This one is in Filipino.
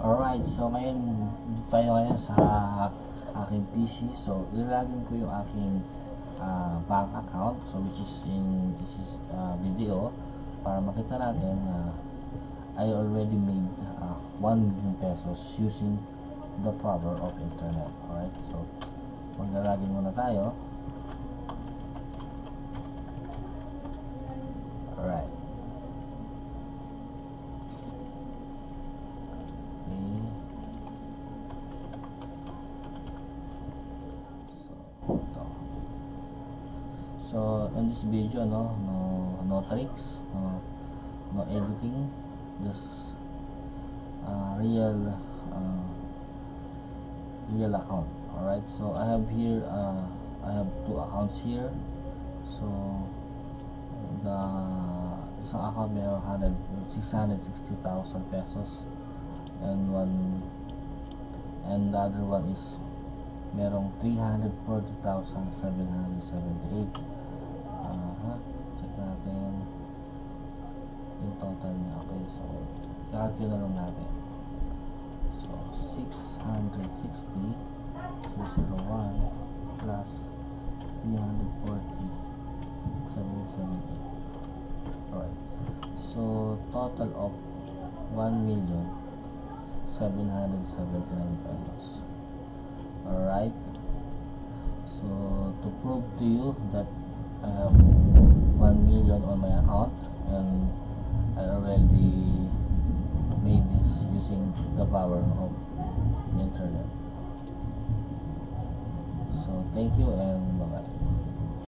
Alright, so ngayon dito tayo ngayon sa aking PC. So ilalagin ko yung aking bank account, so which is in this is video para makita natin I already made 1 million pesos using the power of internet. Alright, so maglalagin muna tayo. Alright, so in this video, no tricks, no editing, just real account. Alright, so I have here I have 2 accounts here. So the isang account may 660,000 pesos and the other one is merong 340,778. Check natin yung total niya. Okay, so calculate na lang natin. So 660,201 plus 340,778. Alright, so total of 1,779,000 pesos. Alright, so to prove to you that I have 1 million on my account and I already made this using the power of the internet. So thank you and bye bye.